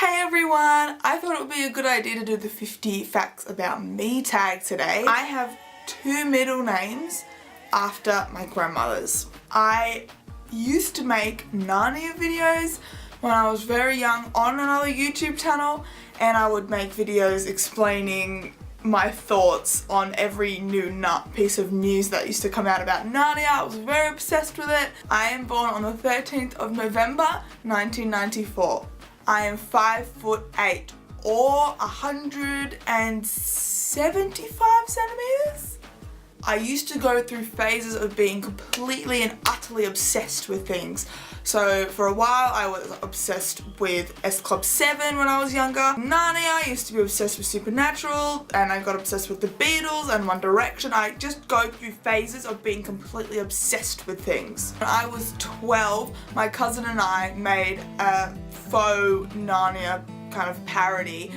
Hey everyone! I thought it would be a good idea to do the 50 facts about me tag today. I have two middle names after my grandmother's. I used to make Narnia videos when I was very young on another YouTube channel, and I would make videos explaining my thoughts on every new piece of news that used to come out about Narnia. I was very obsessed with it. I am born on the 13th of November 1994. I am 5'8" or 175 centimeters. I used to go through phases of being completely and utterly obsessed with things. So for a while I was obsessed with S Club 7 when I was younger. Narnia, I used to be obsessed with Supernatural, and I got obsessed with the Beatles and One Direction. I just go through phases of being completely obsessed with things. When I was 12, my cousin and I made a faux Narnia kind of parody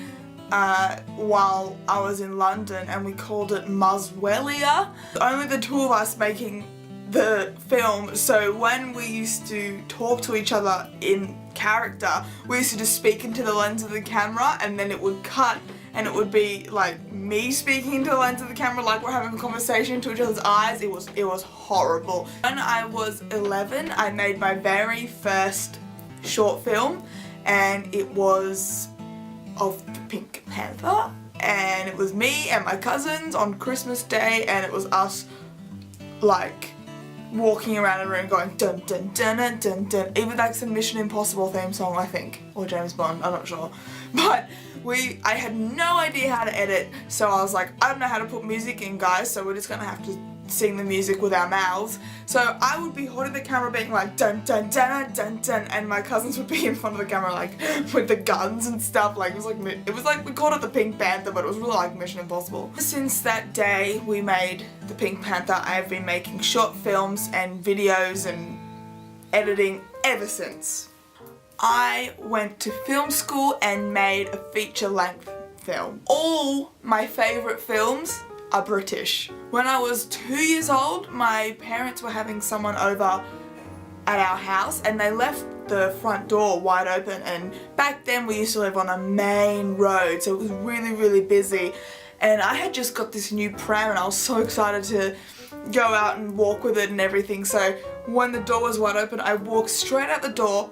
while I was in London, and we called it Muswellia. Only the two of us making the film, so when we used to talk to each other in character, we used to just speak into the lens of the camera, and then it would cut and it would be like me speaking into the lens of the camera like we're having a conversation to each other's eyes. It was horrible. When I was 11, I made my very first short film, and it was of the Pink Panther, and it was me and my cousins on Christmas Day, and it was us like walking around a room going dun dun dun dun dun dun. Even like some Mission Impossible theme song, I think, or James Bond, I'm not sure. But I had no idea how to edit, so I was like, I don't know how to put music in, guys, so we're just gonna have to sing the music with our mouths. So I would be holding the camera being like dun dun dun dun dun, and my cousins would be in front of the camera like with the guns and stuff. Like it was like we called it the Pink Panther, but it was really like Mission Impossible. Since that day we made the Pink Panther, I have been making short films and videos and editing ever since. I went to film school and made a feature-length film. All my favourite films are British. When I was 2 years old, my parents were having someone over at our house, and they left the front door wide open, and back then we used to live on a main road, so it was really busy, and I had just got this new pram and I was so excited to go out and walk with it and everything. So when the door was wide open, I walked straight out the door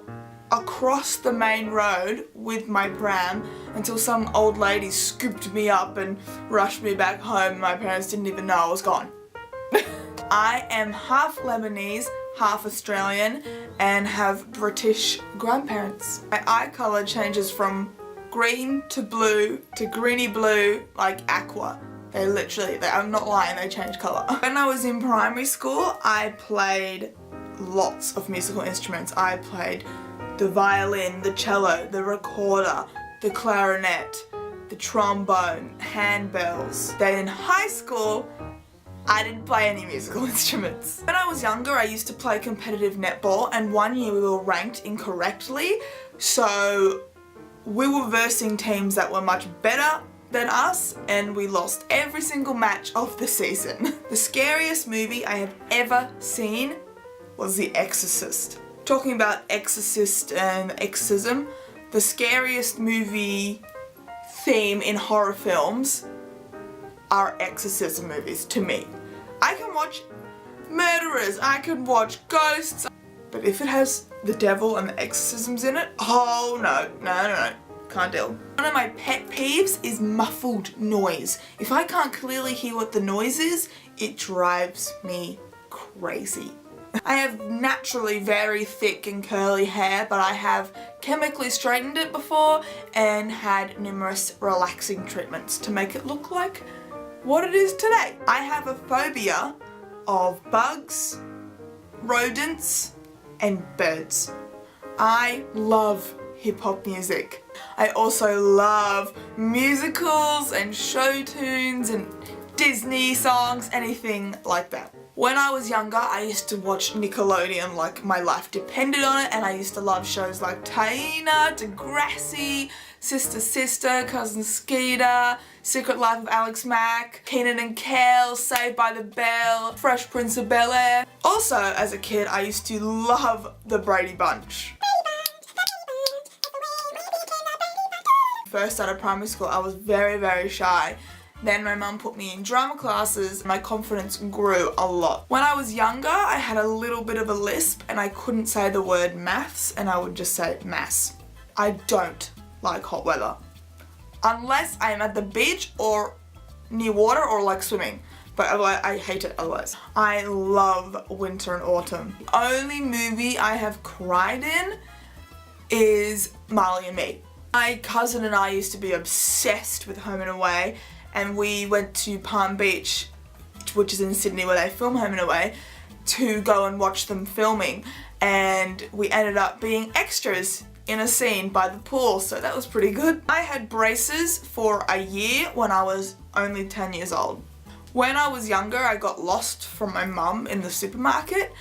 across the main road with my pram until some old lady scooped me up and rushed me back home. My parents didn't even know I was gone. I am half Lebanese, half Australian, and have British grandparents. My eye colour changes from green to blue to greeny blue, like aqua. I'm not lying, they change colour. When I was in primary school, I played lots of musical instruments. I played the violin, the cello, the recorder, the clarinet, the trombone, handbells. Then in high school, I didn't play any musical instruments. When I was younger, I used to play competitive netball, and one year we were ranked incorrectly, so we were versing teams that were much better than us, and we lost every single match of the season. The scariest movie I have ever seen was The Exorcist. Talking about Exorcist and exorcism, the scariest movie theme in horror films are exorcism movies to me. I can watch murderers, I can watch ghosts, but if it has the devil and the exorcisms in it, oh no, can't deal. One of my pet peeves is muffled noise. If I can't clearly hear what the noise is, it drives me crazy. I have naturally very thick and curly hair, but I have chemically straightened it before and had numerous relaxing treatments to make it look like what it is today. I have a phobia of bugs, rodents, and birds. I love hip-hop music. I also love musicals and show tunes and Disney songs, anything like that. When I was younger, I used to watch Nickelodeon like my life depended on it, and I used to love shows like Taina, Degrassi, Sister Sister, Cousin Skeeter, Secret Life of Alex Mack, Keenan and Kel, Saved by the Bell, Fresh Prince of Bel-Air. Also, as a kid, I used to love the Brady Bunch. first started primary school, I was very, very shy. Then my mum put me in drama classes and my confidence grew a lot. When I was younger, I had a little bit of a lisp and I couldn't say the word maths and I would just say mass. I don't like hot weather. Unless I'm at the beach or near water or like swimming. But otherwise, I hate it otherwise. I love winter and autumn. The only movie I have cried in is Marley and Me. My cousin and I used to be obsessed with Home and Away, and we went to Palm Beach, which is in Sydney where they film Home and Away, to go and watch them filming, and we ended up being extras in a scene by the pool, so that was pretty good. I had braces for a year when I was only 10 years old. When I was younger, I got lost from my mum in the supermarket,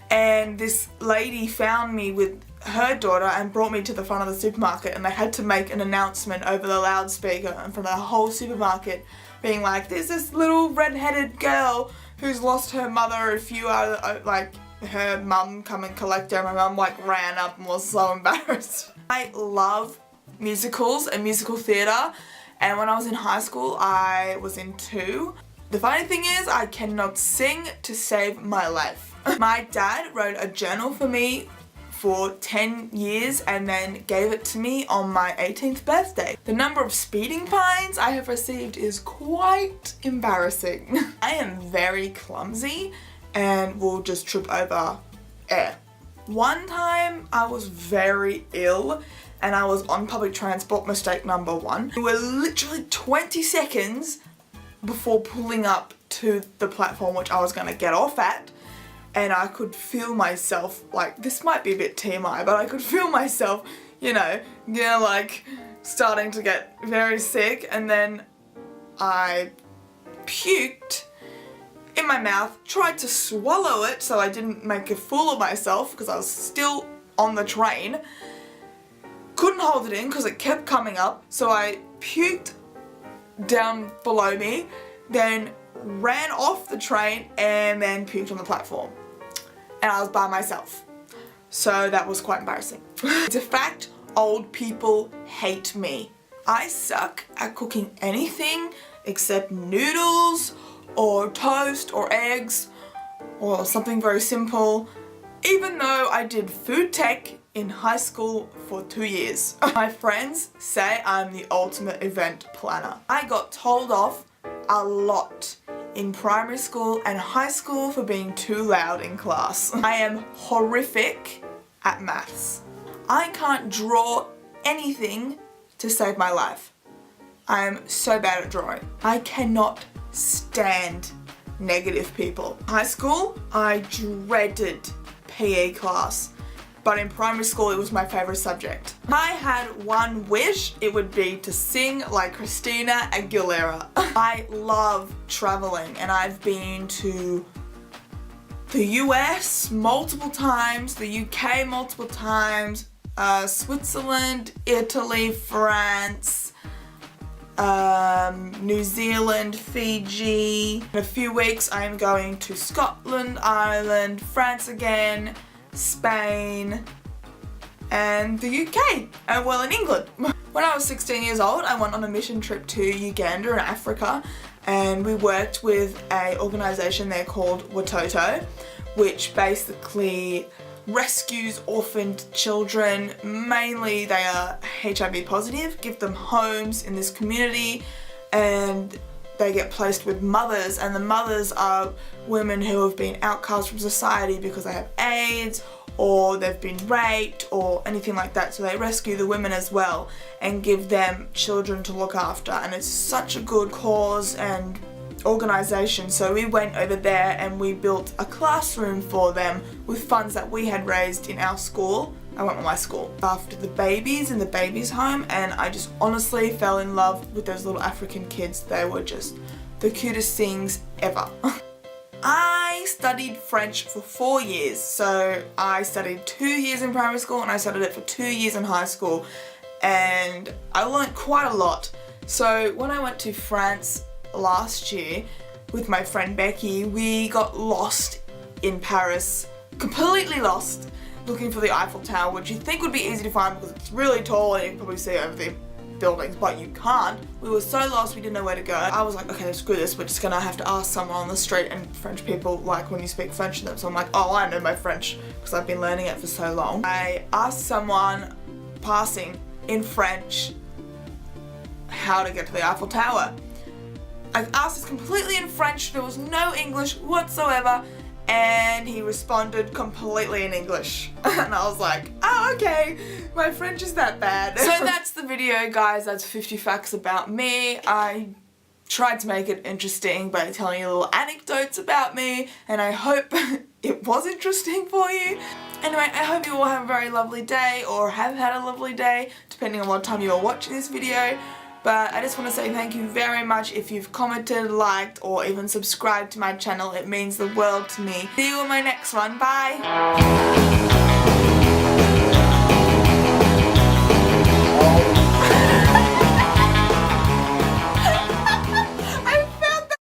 and this lady found me with her daughter and brought me to the front of the supermarket, and they had to make an announcement over the loudspeaker in front of the whole supermarket being like, there's this little red-headed girl who's lost her mother. If you are like her mum, come and collect her. My mum like ran up and was so embarrassed. I love musicals and musical theatre, and when I was in high school I was in 2. The funny thing is I cannot sing to save my life. My dad wrote a journal for me for 10 years and then gave it to me on my 18th birthday. The number of speeding fines I have received is quite embarrassing. I am very clumsy and will just trip over air. One time I was very ill and I was on public transport, mistake number 1. We were literally 20 seconds before pulling up to the platform which I was gonna get off at, and I could feel myself, like, this might be a bit TMI, but I could feel myself, like starting to get very sick, and then I puked in my mouth, tried to swallow it so I didn't make a fool of myself because I was still on the train. Couldn't hold it in because it kept coming up, so I puked down below me, then ran off the train and then puked on the platform. And I was by myself. So that was quite embarrassing. It's a fact, old people hate me. I suck at cooking anything except noodles or toast or eggs or something very simple, even though I did food tech in high school for 2 years. My friends say I'm the ultimate event planner. I got told off a lot in primary school and high school for being too loud in class. I am horrific at maths. I can't draw anything to save my life. I am so bad at drawing. I cannot stand negative people. High school, I dreaded PE class. But in primary school, it was my favourite subject. If I had one wish, it would be to sing like Christina Aguilera. I love travelling, and I've been to the US multiple times, the UK multiple times, Switzerland, Italy, France, New Zealand, Fiji. In a few weeks, I am going to Scotland, Ireland, France again, Spain, and the UK, and well, in England. When I was 16 years old, I went on a mission trip to Uganda in Africa, and we worked with an organisation there called Watoto, which basically rescues orphaned children. Mainly they are HIV positive, give them homes in this community, and they get placed with mothers, and the mothers are women who have been outcast from society because they have AIDS or they've been raped or anything like that, so they rescue the women as well and give them children to look after, and it's such a good cause and organisation. So we went over there and we built a classroom for them with funds that we had raised in our school. I went with my school. After the babies in the babies home, and I just honestly fell in love with those little African kids. They were just the cutest things ever. I studied French for 4 years. So I studied 2 years in primary school and I studied it for 2 years in high school, and I learnt quite a lot. So when I went to France last year with my friend Becky, we got lost in Paris, completely lost, looking for the Eiffel Tower, which you think would be easy to find because it's really tall and you can probably see over the buildings, but you can't. We were so lost, we didn't know where to go. I was like, okay, screw this, we're just gonna have to ask someone on the street, and French people like when you speak French to them, so I'm like, oh, I know my French because I've been learning it for so long. I asked someone passing in French how to get to the Eiffel Tower. I asked this completely in French, there was no English whatsoever, and he responded completely in English. And I was like, oh, okay, my French is that bad. So that's the video, guys. That's 50 facts about me. I tried to make it interesting by telling you little anecdotes about me, and I hope it was interesting for you. Anyway, I hope you all have a very lovely day, or have had a lovely day, depending on what time you are watching this video. But I just want to say thank you very much if you've commented, liked, or even subscribed to my channel. It means the world to me. See you in my next one. Bye!